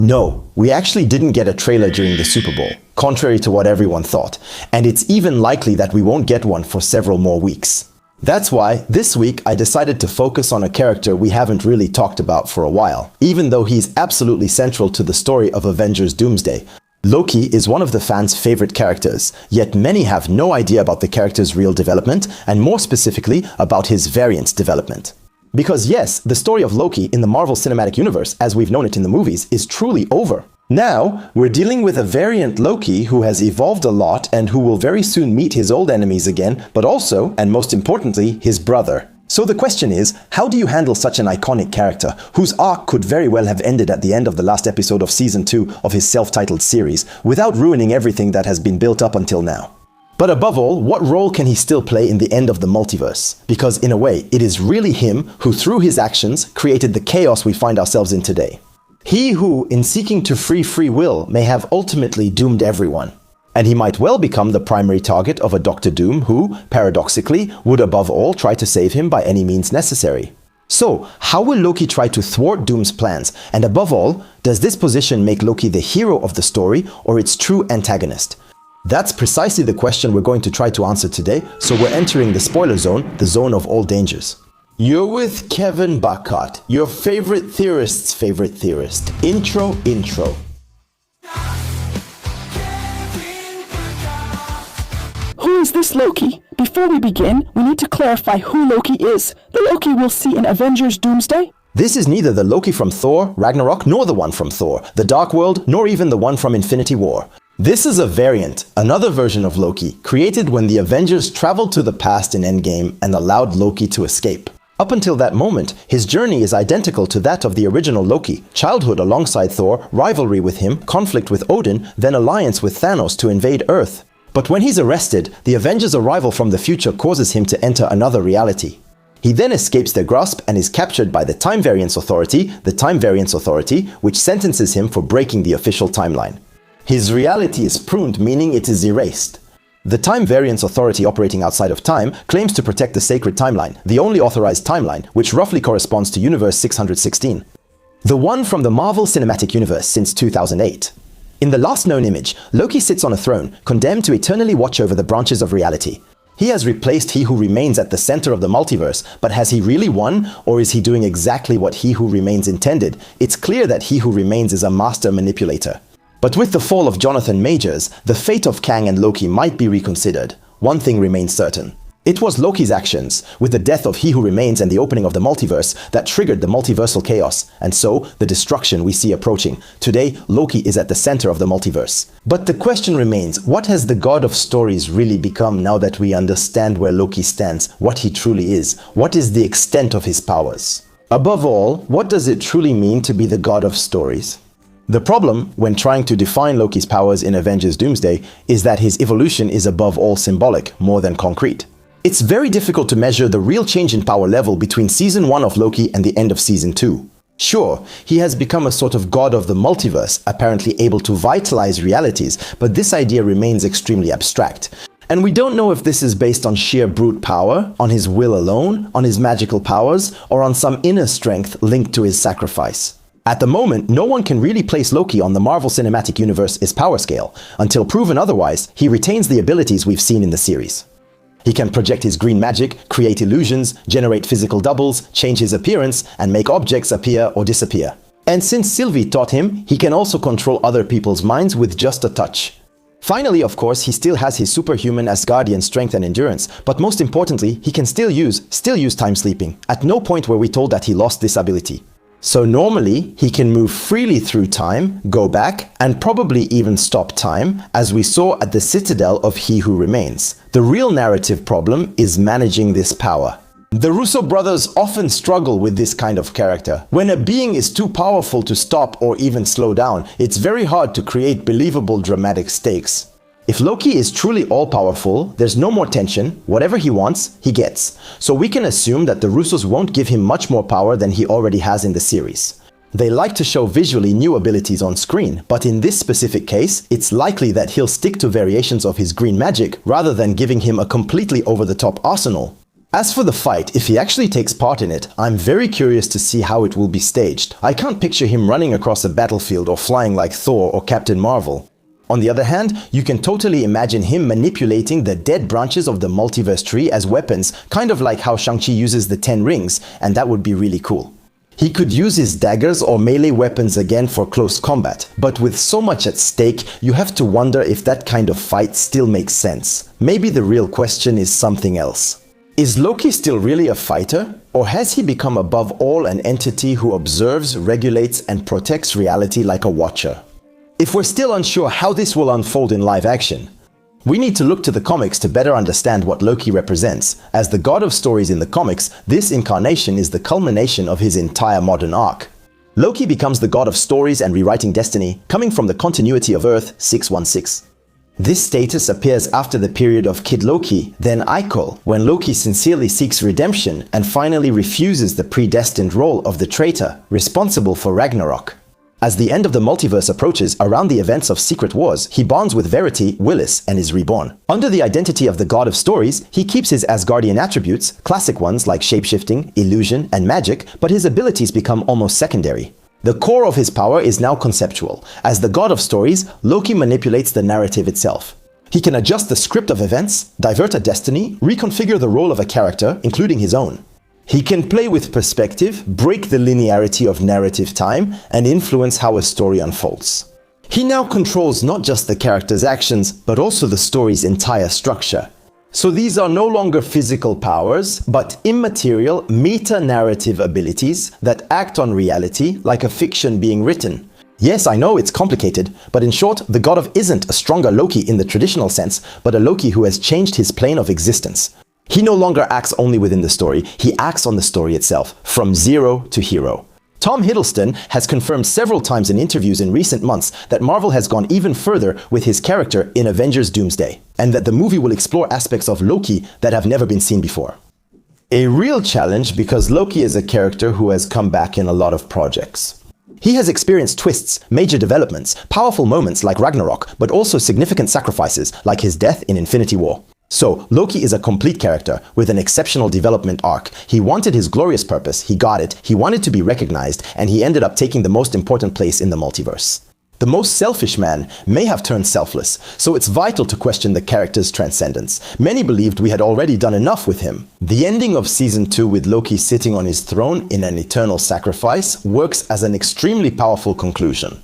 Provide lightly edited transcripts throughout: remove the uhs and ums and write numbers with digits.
No, we actually didn't get a trailer during the Super Bowl, contrary to what everyone thought, and it's even likely that we won't get one for several more weeks. That's why, this week, I decided to focus on a character we haven't really talked about for a while, even though he's absolutely central to the story of Avengers Doomsday. Loki is one of the fans' favorite characters, yet many have no idea about the character's real development, and more specifically, about his variant development. Because yes, the story of Loki in the Marvel Cinematic Universe, as we've known it in the movies, is truly over. Now, we're dealing with a variant Loki who has evolved a lot and who will very soon meet his old enemies again, but also, and most importantly, his brother. So the question is, how do you handle such an iconic character, whose arc could very well have ended at the end of the last episode of Season 2 of his self-titled series, without ruining everything that has been built up until now? But above all, what role can he still play in the end of the multiverse? Because in a way, it is really him who, through his actions, created the chaos we find ourselves in today. He who, in seeking to free will, may have ultimately doomed everyone. And he might well become the primary target of a Doctor Doom who, paradoxically, would above all try to save him by any means necessary. So, how will Loki try to thwart Doom's plans? And above all, does this position make Loki the hero of the story or its true antagonist? That's precisely the question we're going to try to answer today, so we're entering the spoiler zone, the zone of all dangers. You're with Kevin Buckott, your favorite theorist's favorite theorist. Intro. Who is this Loki? Before we begin, we need to clarify who Loki is. The Loki we'll see in Avengers Doomsday? This is neither the Loki from Thor, Ragnarok, nor the one from Thor, the Dark World, nor even the one from Infinity War. This is a variant, another version of Loki, created when the Avengers traveled to the past in Endgame and allowed Loki to escape. Up until that moment, his journey is identical to that of the original Loki. Childhood alongside Thor, rivalry with him, conflict with Odin, then alliance with Thanos to invade Earth. But when he's arrested, the Avengers' arrival from the future causes him to enter another reality. He then escapes their grasp and is captured by the Time Variance Authority, which sentences him for breaking the official timeline. His reality is pruned, meaning it is erased. The Time Variance Authority operating outside of time claims to protect the sacred timeline, the only authorized timeline, which roughly corresponds to Universe 616. The one from the Marvel Cinematic Universe since 2008. In the last known image, Loki sits on a throne, condemned to eternally watch over the branches of reality. He has replaced He Who Remains at the center of the multiverse, but has he really won, or is he doing exactly what He Who Remains intended? It's clear that He Who Remains is a master manipulator. But with the fall of Jonathan Majors, the fate of Kang and Loki might be reconsidered. One thing remains certain. It was Loki's actions, with the death of He Who Remains and the opening of the multiverse, that triggered the multiversal chaos, and so the destruction we see approaching. Today, Loki is at the center of the multiverse. But the question remains, what has the god of stories really become now that we understand where Loki stands, what he truly is? What is the extent of his powers? Above all, what does it truly mean to be the god of stories? The problem, when trying to define Loki's powers in Avengers Doomsday, is that his evolution is above all symbolic, more than concrete. It's very difficult to measure the real change in power level between Season 1 of Loki and the end of Season 2. Sure, he has become a sort of god of the multiverse, apparently able to vitalize realities, but this idea remains extremely abstract. And we don't know if this is based on sheer brute power, on his will alone, on his magical powers, or on some inner strength linked to his sacrifice. At the moment, no one can really place Loki on the Marvel Cinematic Universe's power scale. Until proven otherwise, he retains the abilities we've seen in the series. He can project his green magic, create illusions, generate physical doubles, change his appearance, and make objects appear or disappear. And since Sylvie taught him, he can also control other people's minds with just a touch. Finally, of course, he still has his superhuman Asgardian strength and endurance, but most importantly, he can still use time sleeping. At no point were we told that he lost this ability. So normally, he can move freely through time, go back, and probably even stop time, as we saw at the Citadel of He Who Remains. The real narrative problem is managing this power. The Russo brothers often struggle with this kind of character. When a being is too powerful to stop or even slow down, it's very hard to create believable dramatic stakes. If Loki is truly all-powerful, there's no more tension. Whatever he wants, he gets. So we can assume that the Russos won't give him much more power than he already has in the series. They like to show visually new abilities on screen, but in this specific case, it's likely that he'll stick to variations of his green magic rather than giving him a completely over-the-top arsenal. As for the fight, if he actually takes part in it, I'm very curious to see how it will be staged. I can't picture him running across a battlefield or flying like Thor or Captain Marvel. On the other hand, you can totally imagine him manipulating the dead branches of the multiverse tree as weapons, kind of like how Shang-Chi uses the 10 rings, and that would be really cool. He could use his daggers or melee weapons again for close combat, but with so much at stake, you have to wonder if that kind of fight still makes sense. Maybe the real question is something else. Is Loki still really a fighter? Or has he become above all an entity who observes, regulates, and protects reality like a watcher? If we're still unsure how this will unfold in live action, we need to look to the comics to better understand what Loki represents. As the god of stories in the comics, this incarnation is the culmination of his entire modern arc. Loki becomes the god of stories and rewriting destiny, coming from the continuity of Earth 616. This status appears after the period of Kid Loki, then Eikol, when Loki sincerely seeks redemption and finally refuses the predestined role of the traitor, responsible for Ragnarok. As the end of the multiverse approaches around the events of Secret Wars, he bonds with Verity, Willis, and is reborn. Under the identity of the god of stories, he keeps his Asgardian attributes, classic ones like shapeshifting, illusion, and magic, but his abilities become almost secondary. The core of his power is now conceptual. As the god of stories, Loki manipulates the narrative itself. He can adjust the script of events, divert a destiny, reconfigure the role of a character, including his own. He can play with perspective, break the linearity of narrative time, and influence how a story unfolds. He now controls not just the character's actions, but also the story's entire structure. So these are no longer physical powers, but immaterial, meta-narrative abilities that act on reality like a fiction being written. Yes, I know it's complicated, but in short, the god of isn't a stronger Loki in the traditional sense, but a Loki who has changed his plane of existence. He no longer acts only within the story, he acts on the story itself, from zero to hero. Tom Hiddleston has confirmed several times in interviews in recent months that Marvel has gone even further with his character in Avengers Doomsday, and that the movie will explore aspects of Loki that have never been seen before. A real challenge because Loki is a character who has come back in a lot of projects. He has experienced twists, major developments, powerful moments like Ragnarok, but also significant sacrifices like his death in Infinity War. So, Loki is a complete character with an exceptional development arc. He wanted his glorious purpose, he got it, he wanted to be recognized, and he ended up taking the most important place in the multiverse. The most selfish man may have turned selfless, so it's vital to question the character's transcendence. Many believed we had already done enough with him. The ending of Season 2 with Loki sitting on his throne in an eternal sacrifice works as an extremely powerful conclusion.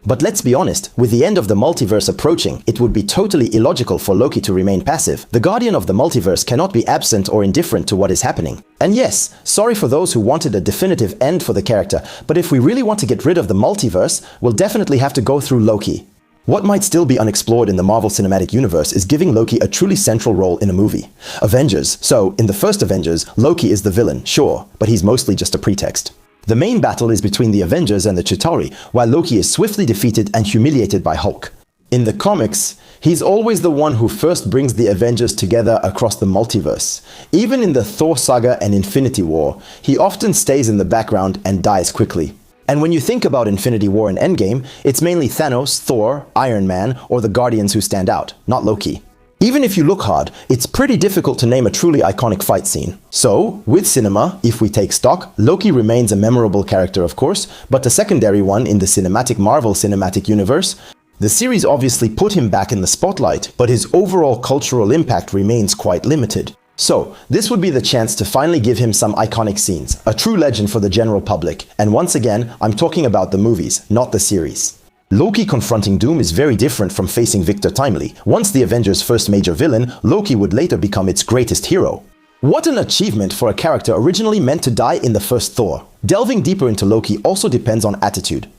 But let's be honest, with the end of the multiverse approaching, it would be totally illogical for Loki to remain passive. The guardian of the multiverse cannot be absent or indifferent to what is happening. And yes, sorry for those who wanted a definitive end for the character, but if we really want to get rid of the multiverse, we'll definitely have to go through Loki. What might still be unexplored in the Marvel Cinematic Universe is giving Loki a truly central role in a movie. Avengers. So, in the first Avengers, Loki is the villain, sure, but he's mostly just a pretext. The main battle is between the Avengers and the Chitauri, while Loki is swiftly defeated and humiliated by Hulk. In the comics, he's always the one who first brings the Avengers together across the multiverse. Even in the Thor saga and Infinity War, he often stays in the background and dies quickly. And when you think about Infinity War and Endgame, it's mainly Thanos, Thor, Iron Man, or the Guardians who stand out, not Loki. Even if you look hard, it's pretty difficult to name a truly iconic fight scene. So, with cinema, if we take stock, Loki remains a memorable character of course, but a secondary one in the cinematic Marvel Cinematic Universe. The series obviously put him back in the spotlight, but his overall cultural impact remains quite limited. So, this would be the chance to finally give him some iconic scenes, a true legend for the general public, and once again, I'm talking about the movies, not the series. Loki confronting Doom is very different from facing Victor Timely. Once the Avengers' first major villain, Loki would later become its greatest hero. What an achievement for a character originally meant to die in the first Thor. Delving deeper into Loki also depends on attitude.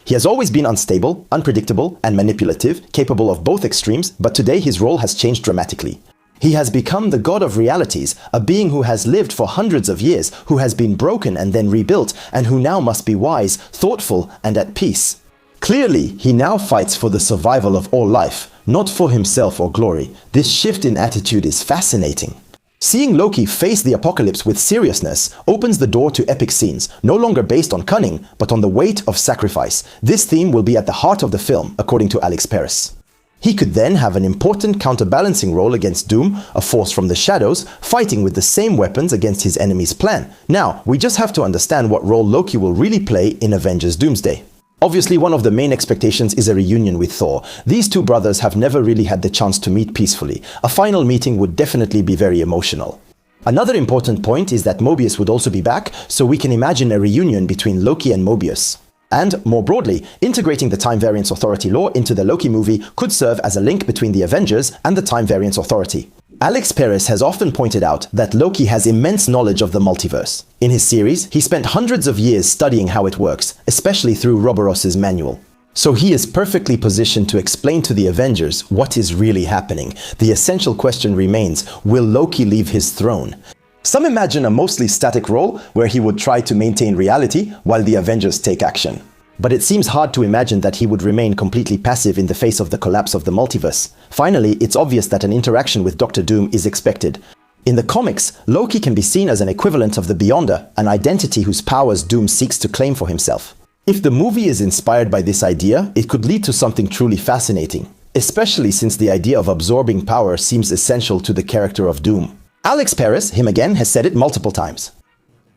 He has always been unstable, unpredictable, and manipulative, capable of both extremes, but today his role has changed dramatically. He has become the god of realities, a being who has lived for hundreds of years, who has been broken and then rebuilt, and who now must be wise, thoughtful, and at peace. Clearly, he now fights for the survival of all life, not for himself or glory. This shift in attitude is fascinating. Seeing Loki face the apocalypse with seriousness opens the door to epic scenes, no longer based on cunning, but on the weight of sacrifice. This theme will be at the heart of the film, according to Alex Paris. He could then have an important counterbalancing role against Doom, a force from the shadows, fighting with the same weapons against his enemy's plan. Now, we just have to understand what role Loki will really play in Avengers Doomsday. Obviously, one of the main expectations is a reunion with Thor. These two brothers have never really had the chance to meet peacefully. A final meeting would definitely be very emotional. Another important point is that Mobius would also be back, so we can imagine a reunion between Loki and Mobius. And, more broadly, integrating the Time Variance Authority lore into the Loki movie could serve as a link between the Avengers and the Time Variance Authority. Alex Perez has often pointed out that Loki has immense knowledge of the multiverse. In his series, he spent hundreds of years studying how it works, especially through Roboros's manual. So he is perfectly positioned to explain to the Avengers what is really happening. The essential question remains, will Loki leave his throne? Some imagine a mostly static role where he would try to maintain reality while the Avengers take action. But it seems hard to imagine that he would remain completely passive in the face of the collapse of the multiverse. Finally, it's obvious that an interaction with Dr. Doom is expected. In the comics, Loki can be seen as an equivalent of the Beyonder, an identity whose powers Doom seeks to claim for himself. If the movie is inspired by this idea, it could lead to something truly fascinating, especially since the idea of absorbing power seems essential to the character of Doom. Alex Perez, him again, has said it multiple times.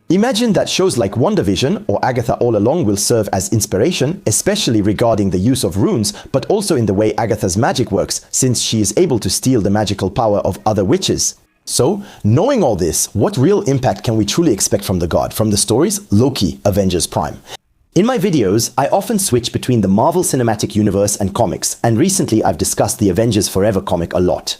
Imagine that shows like WandaVision or Agatha All Along will serve as inspiration, especially regarding the use of runes, but also in the way Agatha's magic works, since she is able to steal the magical power of other witches. So, knowing all this, what real impact can we truly expect from the god, from the stories Loki, Avengers Prime? In my videos, I often switch between the Marvel Cinematic Universe and comics, and recently I've discussed the Avengers Forever comic a lot.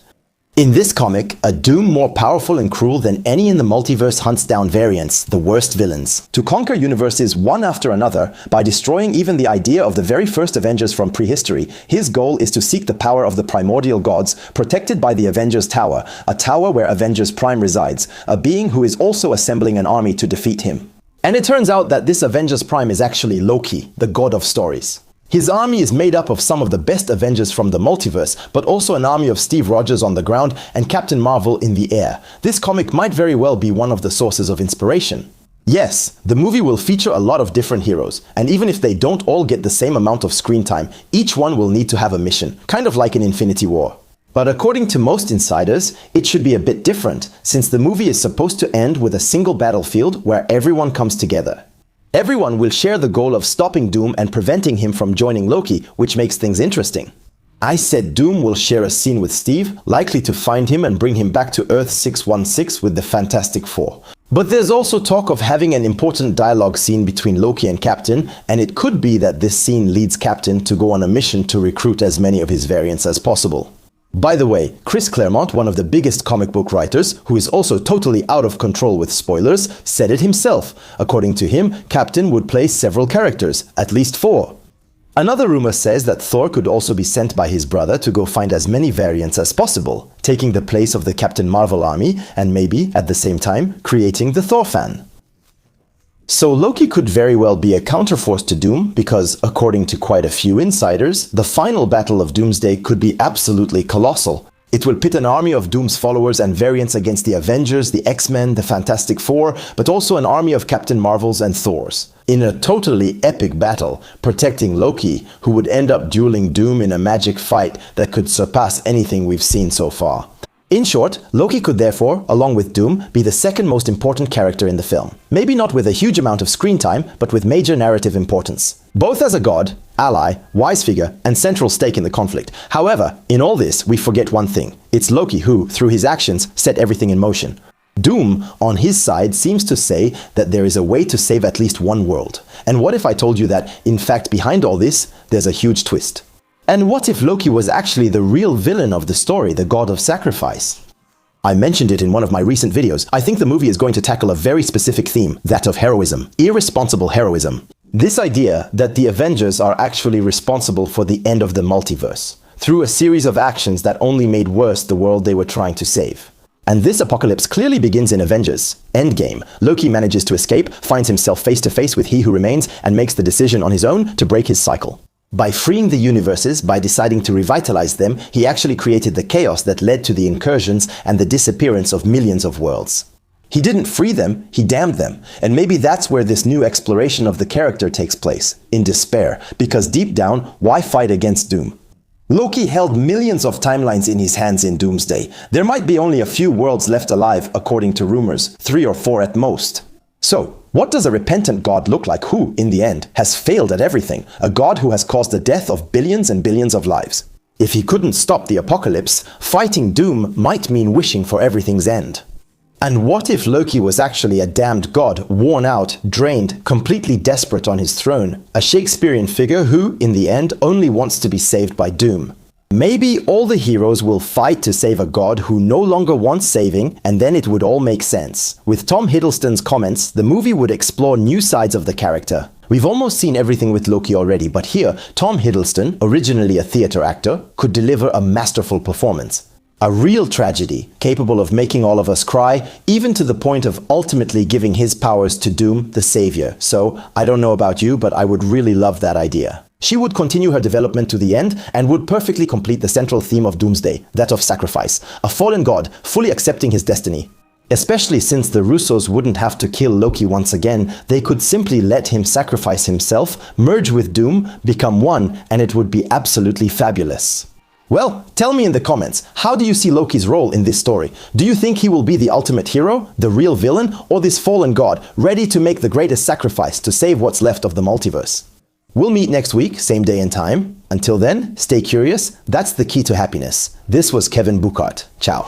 In this comic, a Doom more powerful and cruel than any in the multiverse hunts down variants, the worst villains, to conquer universes one after another by destroying even the idea of the very first Avengers from prehistory. His goal is to seek the power of the primordial gods, protected by the Avengers Tower, a tower where Avengers Prime resides, a being who is also assembling an army to defeat him. And it turns out that this Avengers Prime is actually Loki, the god of stories. His army is made up of some of the best Avengers from the multiverse, but also an army of Steve Rogers on the ground and Captain Marvel in the air. This comic might very well be one of the sources of inspiration. Yes, the movie will feature a lot of different heroes, and even if they don't all get the same amount of screen time, each one will need to have a mission, kind of like in Infinity War. But according to most insiders, it should be a bit different, since the movie is supposed to end with a single battlefield where everyone comes together. Everyone will share the goal of stopping Doom and preventing him from joining Loki, which makes things interesting. I said Doom will share a scene with Steve, likely to find him and bring him back to Earth 616 with the Fantastic Four. But there's also talk of having an important dialogue scene between Loki and Captain, and it could be that this scene leads Captain to go on a mission to recruit as many of his variants as possible. By the way, Chris Claremont, one of the biggest comic book writers, who is also totally out of control with spoilers, said it himself. According to him, Captain would play several characters, at least 4. Another rumor says that Thor could also be sent by his brother to go find as many variants as possible, taking the place of the Captain Marvel army, and maybe, at the same time, creating the Thor fan. So Loki could very well be a counterforce to Doom, because, according to quite a few insiders, the final battle of Doomsday could be absolutely colossal. It will pit an army of Doom's followers and variants against the Avengers, the X-Men, the Fantastic Four, but also an army of Captain Marvels and Thors, in a totally epic battle, protecting Loki, who would end up dueling Doom in a magic fight that could surpass anything we've seen so far. In short, Loki could therefore, along with Doom, be the second most important character in the film. Maybe not with a huge amount of screen time, but with major narrative importance. Both as a god, ally, wise figure, and central stake in the conflict. However, in all this, we forget one thing. It's Loki who, through his actions, set everything in motion. Doom, on his side, seems to say that there is a way to save at least one world. And what if I told you that, in fact, behind all this, there's a huge twist? And what if Loki was actually the real villain of the story, the god of sacrifice? I mentioned it in one of my recent videos. I think the movie is going to tackle a very specific theme, that of heroism, irresponsible heroism. This idea that the Avengers are actually responsible for the end of the multiverse, through a series of actions that only made worse the world they were trying to save. And this apocalypse clearly begins in Avengers Endgame. Loki manages to escape, finds himself face to face with He Who Remains, and makes the decision on his own to break his cycle. By freeing the universes, by deciding to revitalize them, he actually created the chaos that led to the incursions and the disappearance of millions of worlds. He didn't free them, he damned them. And maybe that's where this new exploration of the character takes place, in despair. Because deep down, why fight against Doom? Loki held millions of timelines in his hands in Doomsday. There might be only a few worlds left alive, according to rumors, 3 or 4 at most. So, what does a repentant god look like who, in the end, has failed at everything? A god who has caused the death of billions and billions of lives. If he couldn't stop the apocalypse, fighting Doom might mean wishing for everything's end. And what if Loki was actually a damned god, worn out, drained, completely desperate on his throne, a Shakespearean figure who, in the end, only wants to be saved by Doom? Maybe all the heroes will fight to save a god who no longer wants saving, and then it would all make sense. With Tom Hiddleston's comments, the movie would explore new sides of the character. We've almost seen everything with Loki already, but here, Tom Hiddleston, originally a theater actor, could deliver a masterful performance. A real tragedy, capable of making all of us cry, even to the point of ultimately giving his powers to Doom, the savior. So, I don't know about you, but I would really love that idea. She would continue her development to the end and would perfectly complete the central theme of Doomsday, that of sacrifice, a fallen god fully accepting his destiny. Especially since the Russos wouldn't have to kill Loki once again, they could simply let him sacrifice himself, merge with Doom, become one, and it would be absolutely fabulous. Well, tell me in the comments, how do you see Loki's role in this story? Do you think he will be the ultimate hero, the real villain, or this fallen god, ready to make the greatest sacrifice to save what's left of the multiverse? We'll meet next week, same day and time. Until then, stay curious. That's the key to happiness. This was Kevin Bukart. Ciao.